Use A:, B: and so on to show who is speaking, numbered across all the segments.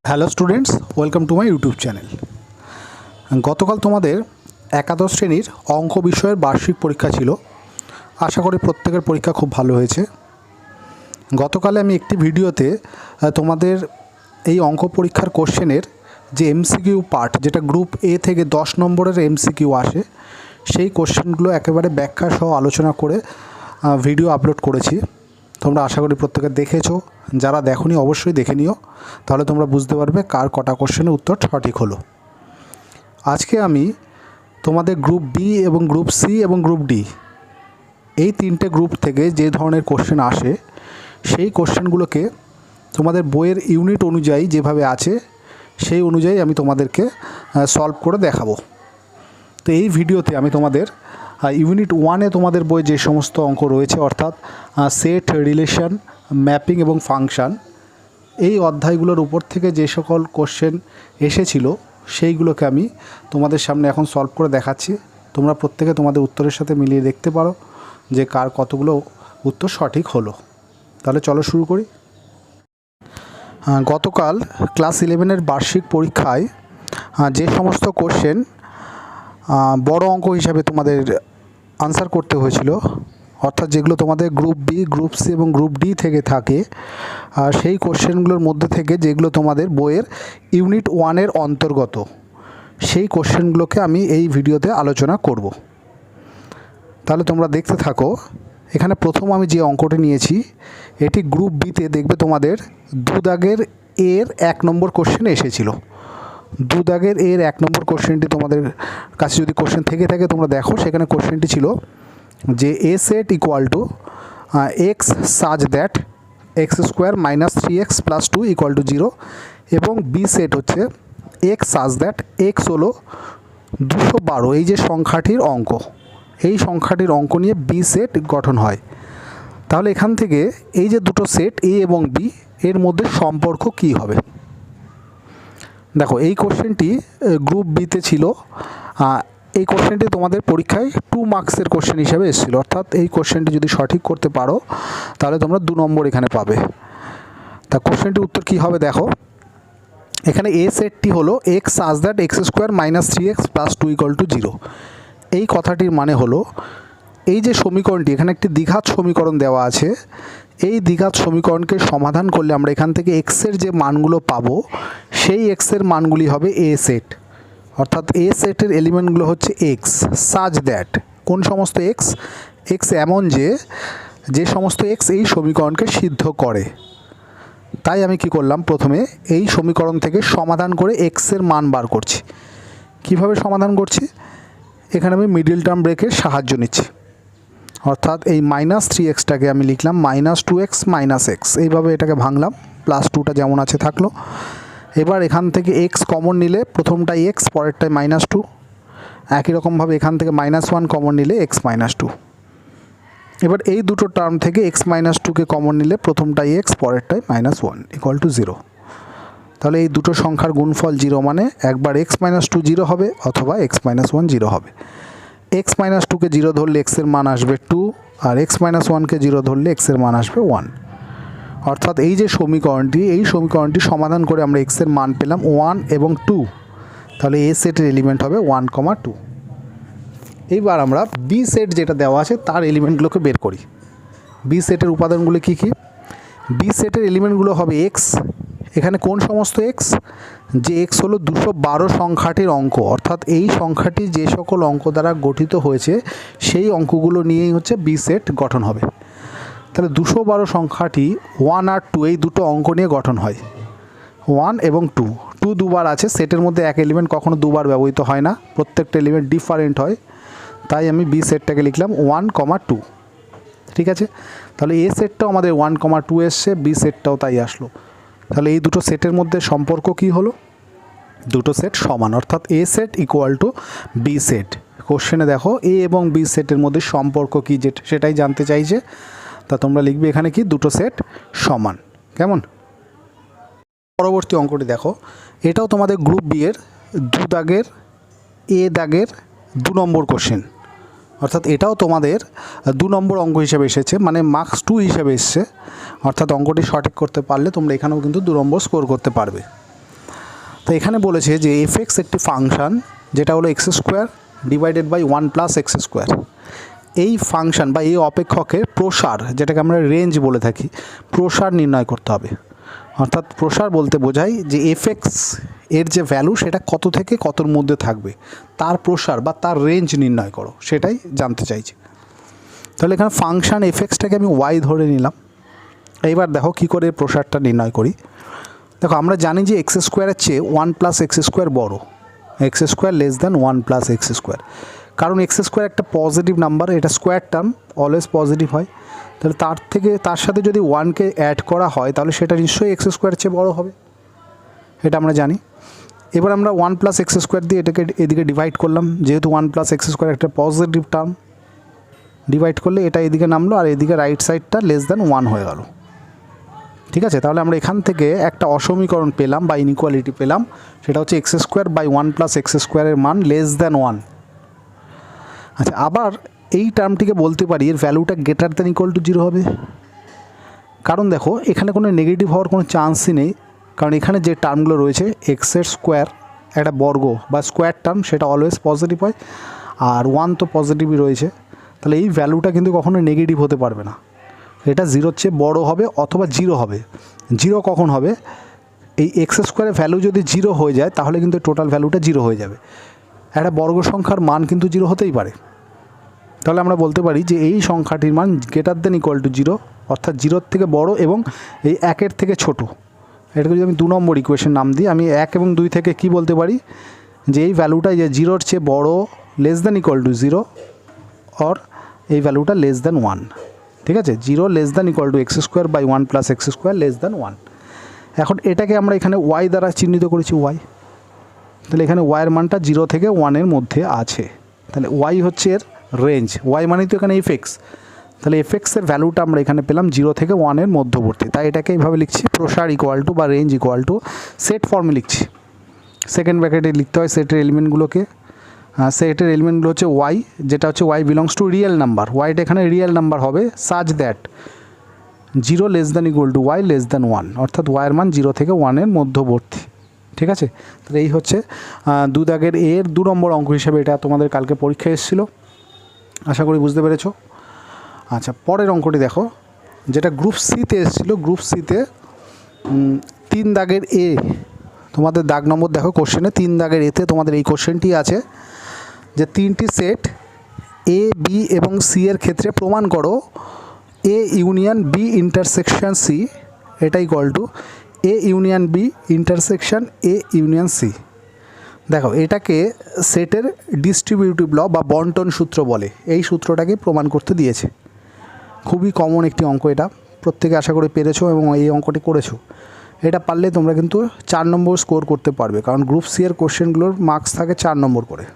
A: Hello students, welcome to my YouTube channel. গতকাল তোমাদের একাদশ শ্রেণীর অঙ্ক বিষয়ের বার্ষিক পরীক্ষা ছিল। আশা করি প্রত্যেকের পরীক্ষা খুব ভালো হয়েছে। গতকালে আমি একটি ভিডিওতে তোমাদের এই অঙ্ক পরীক্ষার কোশ্চেনের যে এমসিকিউ পার্ট, যেটা গ্রুপ এ থেকে 10 নম্বরের এমসিকিউ আসে, সেই কোশ্চেনগুলো একেবারে ব্যাখ্যা সহ আলোচনা করে ভিডিও আপলোড করেছি। তোমরা আশা করি প্রত্যেকে দেখেছো। যারা দেখোনি অবশ্যই দেখে নিও, তাহলে তোমরা বুঝতে পারবে কার কটা কোশ্চেনের উত্তর সঠিক হলো। আজকে আমি তোমাদের গ্রুপ বি এবং গ্রুপ সি এবং গ্রুপ ডি এই তিনটে গ্রুপ থেকে যে ধরনের কোশ্চেন আসে, সেই কোশ্চেনগুলোকে তোমাদের বইয়ের ইউনিট অনুযায়ী যেভাবে আছে সেই অনুযায়ী আমি তোমাদেরকে সলভ করে দেখাবো। তো এই ভিডিওতে আমি তোমাদের ইউনিট 1-এ তোমাদের বই যে সমস্ত অঙ্ক রয়েছে, অর্থাৎ সেট, রিলেশন, ম্যাপিং এবং ফাংশান, এই অধ্যায়গুলোর উপর থেকে যে সকল কোশ্চেন এসেছিল সেইগুলোকে আমি তোমাদের সামনে এখন সলভ করে দেখাচ্ছি। তোমরা প্রত্যেকে তোমাদের উত্তরের সাথে মিলিয়ে দেখতে পারো যে কার কতগুলো উত্তর সঠিক হলো। তাহলে চলো শুরু করি। গতকাল ক্লাস 11-এর বার্ষিক পরীক্ষায় যে সমস্ত কোশ্চেন বড় অঙ্ক হিসাবে তোমাদের আনসার করতে হয়েছিল, অর্থাৎ যেগুলো তোমাদের গ্রুপ বি, গ্রুপ সি এবং গ্রুপ ডি থেকে থাকে, সেই কোশ্চেনগুলোর মধ্যে থেকে যেগুলো তোমাদের বইয়ের ইউনিট 1-এর অন্তর্গত, সেই কোশ্চেনগুলোকে আমি এই ভিডিওতে আলোচনা করব। তাহলে তোমরা দেখতে থাকো। এখানে প্রথম আমি যে অঙ্কটি নিয়েছি, এটি গ্রুপ বিতে দেখবে তোমাদের 2 দাগের এর 1 নম্বর কোশ্চেন এসেছিল। 2 দাগের এর 1 নম্বর কোশ্চেনটি তোমাদের কাছে যদি কোশ্চেন থেকে থাকে তোমরা দেখো, সেখানে কোশ্চেনটি ছিল যে A set equal to x such that x square minus 3x plus 2 equal to 0, এবং বি সেট হচ্ছে এক্স সাজ দ্যাট এক্স হলো 212, এই যে সংখ্যাটির অঙ্ক, এই সংখ্যাটির অঙ্ক নিয়ে বি সেট গঠন হয়। তাহলে এখান থেকে এই যে দুটো সেট এ এবং বি, এর মধ্যে সম্পর্ক কি হবে? দেখো, এই কোশ্চেনটি গ্রুপ বিতে ছিল। এই কোশ্চেনটি তোমাদের পরীক্ষায় 2 মার্কসের কোশ্চেন হিসাবে এসেছিল, অর্থাৎ এই কোশ্চেনটি যদি সঠিক করতে পারো তাহলে তোমরা 2 নম্বর এখানে পাবে। তা কোশ্চেনটির উত্তর কি হবে দেখো। এখানে এ সেটটি হলো x such that x square minus 3x plus 2 equal to 0। এই কথাটির মানে হলো, এই যে সমীকরণটি, এখানে একটি দ্বিঘাত সমীকরণ দেওয়া আছে, এই দ্বিঘাত সমীকরণকে সমাধান করলে আমরা এখান থেকে এক্সের যে মানগুলো পাবো, সেই এক্সের মানগুলি হবে এ সেট, অর্থাৎ এ সেটের এলিমেন্টগুলো হচ্ছে এক্স সাজ দ্যাট কোন সমস্ত এক্স, এক্স এমন যে সমস্ত এক্স এই সমীকরণকে সিদ্ধ করে। তাই আমি কি করলাম, প্রথমে এই সমীকরণ থেকে সমাধান করে এক্সের মান বার করছি। কিভাবে সমাধান করছি? এখানে আমি মিডিল টার্ম ব্রেকের সাহায্য নিচ্ছি, অর্থাৎ এই মাইনাস 3xটাকে আমি লিখলাম মাইনাস 2x মাইনাস এক্স, এইভাবে এটাকে ভাঙলাম, প্লাস 2টা যেমন আছে থাকলো। এবার এখান থেকে এক্স কমন নিলে প্রথমটাই এক্স, পরেরটাই মাইনাস 2। একই রকমভাবে এখান থেকে -1 কমন নিলে এক্স মাইনাস 2। এবার এই দুটো টার্ম থেকে এক্স মাইনাস 2কে কমন নিলে প্রথমটাই এক্স, পরেরটাই -1 ইকুয়াল টু 0। তাহলে এই দুটো সংখ্যার গুণফল 0, মানে একবার এক্স মাইনাস 2 0 হবে, অথবা এক্স মাইনাস 1 0 হবে। এক্স মাইনাস 2কে 0 ধরলে এক্সের মান আসবে 2, আর এক্স মাইনাস 1কে 0 ধরলে এক্সের মান আসবে 1। অর্থাৎ এই যে সমীকরণটি সমাধান করে আমরা এক্সের মান পেলাম 1 এবং 2। তাহলে এ সেটের এলিমেন্ট হবে 1, 2। এইবার আমরা বি সেট যেটা দেওয়া আছে তার এলিমেন্টগুলোকে বের করি। বি সেটের উপাদানগুলো কি কি? বি সেটের এলিমেন্টগুলো হবে এক্স। এখানে কোন সমস্ত এক্স? যে এক্স হলো 212 সংখ্যাটির অঙ্ক, অর্থাৎ এই সংখ্যাটি যে সকল অঙ্ক দ্বারা গঠিত হয়েছে সেই অঙ্কগুলো নিয়েই হচ্ছে বি সেট গঠন হবে। তাহলে 212 সংখ্যাটি 1 আর 2 এই দুটো অঙ্ক নিয়ে গঠন হয়। 1 এবং 2 দুবার আছে, সেটের মধ্যে এক এলিমেন্ট কখনো দুবার ব্যবহৃত হয় না, প্রত্যেকটা এলিমেন্ট ডিফারেন্ট হয়। তাই আমি বি সেটটাকে লিখলাম 1, 2। ঠিক আছে, তাহলে এ সেটটাও আমাদের 1, 2 এসছে, বি সেটটাও তাই আসলো। তাহলে এই দুটো সেটের মধ্যে সম্পর্ক কি হলো? দুটো সেট সমান, অর্থাৎ A set equal to B set. কোশ্চেনে দেখো এ এবং বি সেটের মধ্যে সম্পর্ক কি, সেটাই জানতে চাইছে। তা তোমরা লিখবে এখানে কি, দুটো সেট সমান। কেমন? পরবর্তী অঙ্কটি দেখো, এটাও তোমাদের গ্রুপ বি এর 2 দাগের এ দাগের 2 নম্বর কোশ্চেন, অর্থাৎ এটাও তোমাদের 2 নম্বর অঙ্ক হিসেবে এসেছে, মানে মার্কস 2 হিসেবে এসছে। অর্থাৎ অঙ্কটি সঠিক করতে পারলে তোমরা এখানেও কিন্তু 2 নম্বর স্কোর করতে পারবে। তো এখানে বলেছে যে এফএক্স একটি ফাংশন যেটা হলো x square divided by 1 plus x square. এই ফাংশন বা এই অপেক্ষকের প্রসার, যেটাকে আমরা রেঞ্জ বলে থাকি, প্রসার নির্ণয় করতে হবে। অর্থাৎ প্রসার বলতে বোঝায় যে এফএক্স এর যে ভ্যালু সেটা কত থেকে কতর মধ্যে থাকবে, তার প্রসার বা তার রেঞ্জ নির্ণয় করো, সেটাই জানতে চাইছি। তাহলে এখানে ফাংশন এফএক্সটাকে আমি ওয়াই ধরে নিলাম। এইবার দেখো কী করে প্রসারটা নির্ণয় করি। দেখো আমরা জানি যে এক্স স্কোয়ারের চেয়ে 1 প্লাস এক্স স্কোয়ার বড়, x square less than 1 plus x square. কারণ এক্স স্কোয়ার একটা পজিটিভ নাম্বার, এটা স্কোয়ার টার্ম অলওয়েজ পজিটিভ হয়। তাহলে তার সাথে যদি 1কে অ্যাড করা হয় তাহলে সেটা নিশ্চয়ই এক্স স্কোয়ারের চেয়ে বড় হবে, এটা আমরা জানি। এবার আমরা 1 প্লাস এক্স স্কোয়ার দিয়ে এটাকে এদিকে ডিভাইড করলাম, যেহেতু 1 প্লাস এক্স স্কোয়ার একটা পজিটিভ টার্ম, ডিভাইড করলে এটা এদিকে নামলো আর এদিকে রাইট সাইডটা লেস দ্যান 1 হয়ে গেল। ঠিক আছে, তাহলে আমরা এখান থেকে একটা অসমীকরণ পেলাম বা ইনইকুয়ালিটি পেলাম, সেটা হচ্ছে x square by 1 plus x স্কোয়ারের মান লেস দ্যান 1। আচ্ছা, আবার এই টার্মটিকে বলতে পারি এর ভ্যালুটা গ্রেটার দ্যান ইকুয়াল টু 0 হবে। কারণ দেখো এখানে কোনো নেগেটিভ হওয়ার কোনো চান্সই নেই, কারণ এখানে যে টার্মগুলো রয়েছে এক্সের স্কোয়ার একটা বর্গ বা স্কোয়ার টার্ম, সেটা অলওয়েজ পজিটিভ হয়, আর 1 তো পজিটিভই রয়েছে। তাহলে এই ভ্যালুটা কিন্তু কখনো নেগেটিভ হতে পারবে না, এটা 0-র চেয়ে বড় হবে অথবা 0 হবে। 0 কখন হবে? এই এক্স স্কোয়ারের ভ্যালু যদি 0 হয়ে যায় তাহলে কিন্তু টোটাল ভ্যালুটা 0 হয়ে যাবে। একটা বর্গ সংখ্যার মান কিন্তু 0 হতেই পারে। তাহলে আমরা বলতে পারি যে এই সংখ্যাটির মান গ্রেটার দেন ইকুয়াল টু 0, অর্থাৎ 0-র থেকে বড় এবং এই 1-এর থেকে ছোট। এটাকে যদি আমি 2 নম্বর ইকুয়েশন নাম দিই, আমি 1 এবং 2 থেকে কি বলতে পারি যে এই ভ্যালুটা যে 0-র চেয়ে বড় less than equal to 0 or এই ভ্যালুটা লেস দেন 1। ঠিক আছে, 0 less than equal to x square by 1 plus x square less than 1। এখন এটাকে আমরা এখানে ওয়াই দ্বারা চিহ্নিত করেছি, ওয়াই। তাহলে এখানে ওয়াইয়ের মানটা 0 থেকে 1-এর মধ্যে আছে। তাহলে ওয়াই হচ্ছে এর রেঞ্জ, ওয়াই মানে তো এখানে এফএক্স। তাহলে এফএক্সের ভ্যালুটা আমরা এখানে পেলাম 0 থেকে 1-এর মধ্যবর্তী। তাই এটাকে এইভাবে লিখছি, প্রসার ইকুয়াল টু বা রেঞ্জ ইকুয়াল টু সেট ফর্মে লিখছি। সেকেন্ড ব্র্যাকেটে লিখতে হয় সেটের এলিমেন্টগুলোকে। সেটের এলিমেন্টগুলো হচ্ছে ওয়াই, যেটা হচ্ছে y belongs to real number, ওয়াইটা এখানে রিয়েল নাম্বার হবে such that 0 less than equal to y less than 1, অর্থাৎ ওয়াইয়ের মান 0 থেকে 1-এর মধ্যবর্তী। ঠিক আছে, তাহলে এই হচ্ছে 2 দাগের এর 2 নম্বর অঙ্ক হিসেবে এটা তোমাদের কালকে পরীক্ষায় এসেছিলো, আশা করি বুঝতে পেরেছো। আচ্ছা, পরের অঙ্কটি দেখো, যেটা গ্রুপ সিতে এসেছিলো। গ্রুপ সিতে 3 দাগের এ, তোমাদের দাগ নম্বর দেখো কোশ্চেনে 3 দাগের এতে তোমাদের এই কোশ্চেনটি আছে যে 3টি সেট এ, বি এবং সি এর ক্ষেত্রে প্রমাণ করো A union B intersection C এটা equal to A union B intersection A union C. দেখো এটাকে সেটের ডিস্ট্রিবিউটিভ ল বা বন্টন সূত্র বলে, এই সূত্রটাকে প্রমাণ করতে দিয়েছে। খুবই কমন একটি অঙ্ক, এটা প্রত্যেকে আশা করি পেরেছো এবং এই অঙ্কটি করেছো। এটা পারলে তোমরা কিন্তু 4 নম্বর স্কোর করতে পারবে, কারণ গ্রুপ সি এর কোশ্চেনগুলোর মার্কস থাকে 4 নম্বর করে।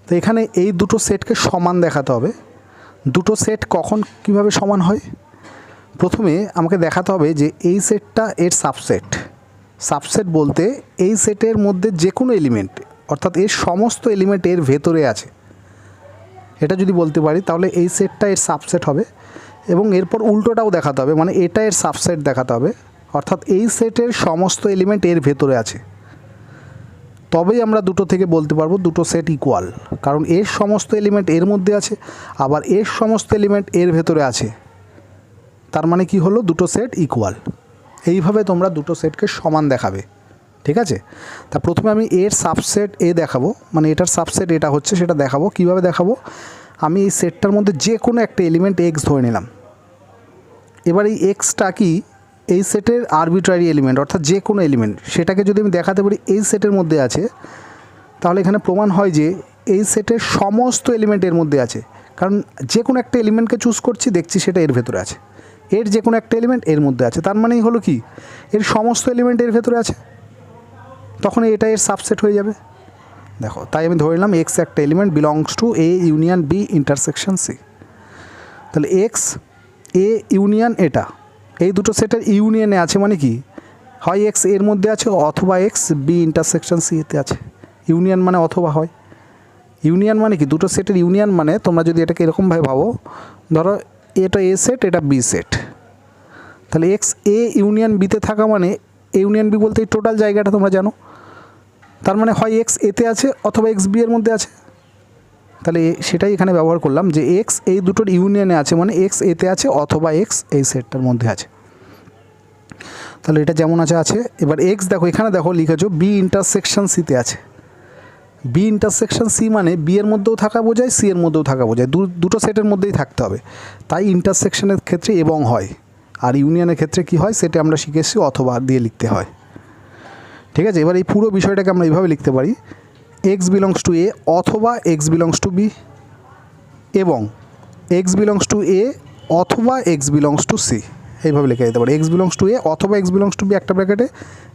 A: তো এখানে এই দুটো সেটকে সমান দেখাতে হবে। দুটো সেট কখন কিভাবে সমান হয়? প্রথমে আমাকে দেখাতে হবে যে এই সেটটা এর সাবসেট। সাবসেট বলতে এই সেটের মধ্যে যে কোনো এলিমেন্ট, অর্থাৎ এর সমস্ত এলিমেন্ট এর ভেতরে আছে, এটা যদি বলতে পারি তাহলে এই সেটটা এর সাবসেট হবে। এবং এরপর উল্টোটাও দেখাতে হবে, মানে এটা এর সাবসেট দেখাতে হবে, অর্থাৎ এই সেটের সমস্ত এলিমেন্ট এর ভেতরে আছে। তবেই আমরা দুটো থেকে বলতে পারবো দুটো সেট ইকুয়াল, কারণ এর সমস্ত এলিমেন্ট এর মধ্যে আছে, আবার এর সমস্ত এলিমেন্ট এর ভেতরে আছে, তার মানে কি হলো দুটো সেট ইকুয়াল। এইভাবে তোমরা দুটো সেটকে সমান দেখাবে। ঠিক আছে, তা প্রথমে আমি এর সাবসেট এ দেখাবো, মানে এটার সাবসেট এটা হচ্ছে সেটা দেখাবো। কিভাবে দেখাবো? আমি এই সেটটার মধ্যে যে কোনো একটা এলিমেন্ট এক্স ধরে নিলাম। এবার এই এক্সটা কি এই সেটের আরবিট্রারি এলিমেন্ট, অর্থাৎ যে কোনো এলিমেন্ট, সেটাকে যদি আমি দেখাতে পারি এই সেটের মধ্যে আছে, তাহলে এখানে প্রমাণ হয় যে এই সেটের সমস্ত এলিমেন্ট এর মধ্যে আছে। কারণ যে কোনো একটা এলিমেন্টকে চুজ করছি, দেখছি সেটা এর ভেতরে আছে, এর যে কোনো একটা এলিমেন্ট এর মধ্যে আছে, তার মানেই হলো কি এর সমস্ত এলিমেন্ট এর ভেতরে আছে, তখন এটা এর সাবসেট হয়ে যাবে। দেখো, তাই আমি ধরে নিলাম এক্স একটা element belongs to A union B intersection C. তাহলে এক্স এ ইউনিয়ন এটা, এই দুটো সেটের ইউনিয়নে আছে, মানে কি হয় এক্স এর মধ্যে আছে অথবা এক্স বি ইন্টারসেকশন সি এতে আছে। ইউনিয়ন মানে অথবা হয়, ইউনিয়ন মানে কি দুটো সেটের ইউনিয়ন, মানে তোমরা যদি এটাকে এরকমভাবে ভাবো, ধরো এটা এ সেট এটা বি সেট, তাহলে এক্স এ ইউনিয়ন বিতে থাকা মানে এ ইউনিয়ন বি বলতে এই টোটাল জায়গাটা তোমরা জানো, তার মানে হয় এক্স এতে আছে অথবা এক্স বি এর মধ্যে আছে। তাহলে সেটাই এখানে ব্যবহার করলাম যে এক্স এই দুটোর ইউনিয়নে আছে, মানে এক্স এতে আছে অথবা এক্স এই সেটটার মধ্যে আছে। তাহলে এটা যেমন আছে। এবার এক্স দেখো এখানে দেখো লিখেছো বি ইন্টারসেকশন সিতে আছে। বি ইন্টারসেকশন সি মানে বি এর মধ্যেও থাকা বোঝায়, সি এর মধ্যেও থাকা বোঝায়, দুটো সেটের মধ্যেই থাকতে হবে। তাই ইন্টারসেকশনের ক্ষেত্রে এবং হয়, আর ইউনিয়নের ক্ষেত্রে কি হয় সেটা আমরা শিখেছি অথবা দিয়ে লিখতে হয়। ঠিক আছে, এবার এই পুরো বিষয়টাকে আমরা এইভাবে লিখতে পারি, এক্স বিলংস টু এ অথবা এক্স বিলংস টু বি, এবং এক্স বিলংস টু এ অথবা এক্স বিলংস টু সি, এইভাবে লিখে দিতে পারি। এক্স বিলংস টু এ অথবা এক্স বিলংস টু বি একটা ব্র্যাকেটে,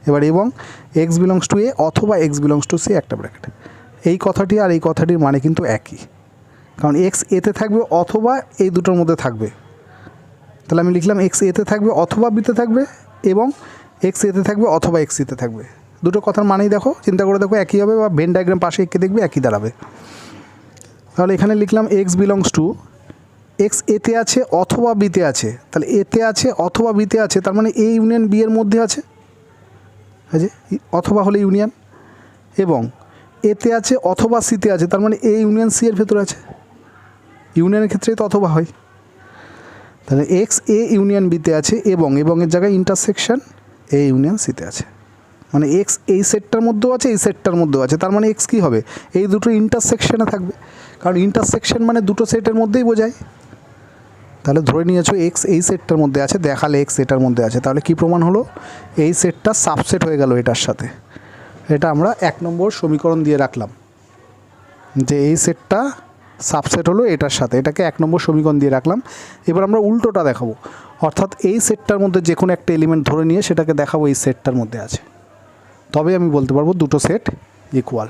A: এবার এবং এক্স বিলংস টু এ অথবা এক্স বিলংস টু সি একটা ব্র্যাকেটে। এই কথাটি আর এই কথাটির মানে কিন্তু একই, কারণ এক্স এতে থাকবে অথবা এই দুটোর মধ্যে থাকবে। তাহলে আমি লিখলাম এক্স এতে থাকবে অথবা বিতে থাকবে, এবং এক্স এতে থাকবে অথবা এক্স সিতে থাকবে। দুটো কথার মানেই দেখো, চিন্তা করে দেখো একই হবে, বা ভেন ডায়াগ্রাম পাশে এঁকে দেখবে একই দাঁড়াবে। তাহলে এখানে লিখলাম এক্স বিলংস টু, এক্স এতে আছে অথবা বিতে আছে, তাহলে এতে আছে অথবা বিতে আছে, তার মানে এ ইউনিয়ন বি এর মধ্যে আছে, যে অথবা হলে ইউনিয়ন, এবং এতে আছে অথবা সিতে আছে, তার মানে এ ইউনিয়ন সি এর ভেতরে আছে। ইউনিয়নের ক্ষেত্রে তো অথবা হয়। তাহলে এক্স এ ইউনিয়ন বিতে আছে, এবং এর জায়গায় ইন্টারসেকশন এ ইউনিয়ন সিতে আছে, মানে এক্স এই সেটটার মধ্যেও আছে এই সেটটার মধ্যেও আছে, তার মানে এক্স কী হবে এই দুটো ইন্টারসেকশনে থাকবে, কারণ ইন্টারসেকশন মানে দুটো সেটের মধ্যেই বোঝায়। তাহলে ধরে নিয়েছো এক্স এই সেটটার মধ্যে আছে, দেখালে এক্স এটার মধ্যে আছে, তাহলে কি প্রমাণ হলো এই সেটটা সাবসেট হয়ে গেল এটার সাথে। এটা আমরা 1 নম্বর সমীকরণ দিয়ে রাখলাম যে এই সেটটা সাবসেট হলো এটার সাথে, এটাকে 1 নম্বর সমীকরণ দিয়ে রাখলাম। এবার আমরা উল্টোটা দেখাবো, অর্থাৎ এই সেটটার মধ্যে যে কোনো একটা এলিমেন্ট ধরে নিয়ে সেটাকে দেখাবো এই সেটটার মধ্যে আছে, তবে আমি বলতে পারবো দুটো সেট ইকুয়াল।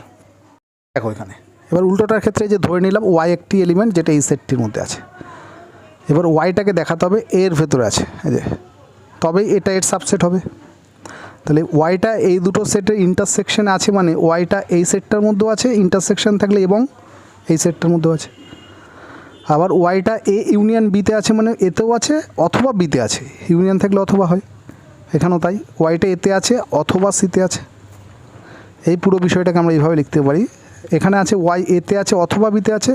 A: দেখো এখানে এবার উল্টোটার ক্ষেত্রে যে ধরে নিলাম ওয়াই একটি এলিমেন্ট যেটা এই সেটটির মধ্যে আছে, এবার ওয়াইটাকে দেখাতে হবে এর ভেতরে আছে, এই যে, তবেই এটা এর সাবসেট হবে। তাহলে ওয়াইটা এই দুটো সেটের ইন্টারসেকশনে আছে, মানে ওয়াইটা এই সেটটার মধ্যেও আছে ইন্টারসেকশন থাকলে, এবং এই সেটটার মধ্যেও আছে। আবার ওয়াইটা এ ইউনিয়ন বিতে আছে, মানে এতেও আছে অথবা বিতে আছে, ইউনিয়ন থাকলে অথবা হয়, এখানেও তাই ওয়াইটা এতে আছে অথবা সিতে আছে। এই পুরো বিষয়টাকে আমরা এইভাবে লিখতে পারি, এখানে আছে ওয়াই এতে আছে অথবা বিতে আছে,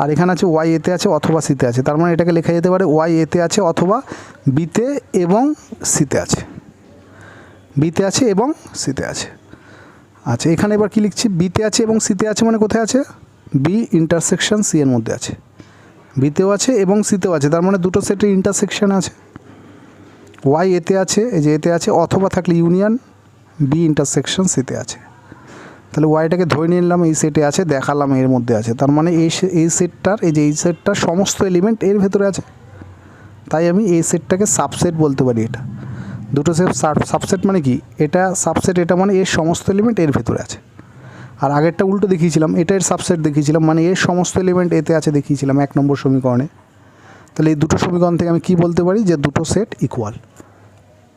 A: আর এখানে আছে ওয়াই এতে আছে অথবা সিতে আছে, তার মানে এটাকে লেখা যেতে পারে ওয়াই এতে আছে অথবা বিতে এবং সিতে আছে, বিতে আছে এবং সিতে আছে। আচ্ছা এখানে এবার কি লিখছি, বিতে আছে এবং সিতে আছে মানে কোথায় আছে, বি ইন্টারসেকশন সি এর মধ্যে আছে, বিতেও আছে এবং সিতেও আছে, তার মানে দুটো সেটের ইন্টারসেকশন আছে। ওয়াই এতে আছে, এই যে এতে আছে অথবা থাকলে ইউনিয়ন বি ইন্টারসেকশন সিতে আছে। তাহলে ওয়াইটাকে ধরে নিয়ে নিলাম এই সেটে আছে, দেখালাম এর মধ্যে আছে, তার মানে এই সেটটার এই যে এই সেটটার সমস্ত এলিমেন্ট এর ভেতরে আছে, তাই আমি এই সেটটাকে সাবসেট বলতে পারি। এটা দুটো সেট সাবসেট মানে কি, এটা সাবসেট, এটা মানে এর সমস্ত এলিমেন্ট এর ভেতরে আছে। আর আগেরটা উল্টো দেখিয়েছিলাম, এটা এর সাবসেট দেখিয়েছিলাম, মানে এর সমস্ত এলিমেন্ট এতে আছে দেখিয়েছিলাম 1 নম্বর সমীকরণে। তাহলে এই দুটো সমীকরণ থেকে আমি কি বলতে পারি যে দুটো সেট ইকুয়াল।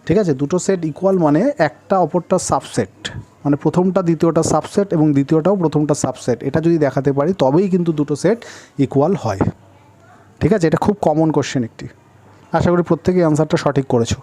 A: ঠিক আছে, দুটো সেট ইকুয়াল মানে একটা অপরটা সাবসেট, মানে প্রথমটা দ্বিতীয়টা সাবসেট এবং দ্বিতীয়টাও প্রথমটা সাবসেট, এটা যদি দেখাতে পারি তবেই কিন্তু দুটো সেট ইকুয়াল হয়। ঠিক আছে, এটা খুব কমন কোশ্চেন একটি, আশা করি প্রত্যেকেই অ্যান্সারটা সঠিক করেছো।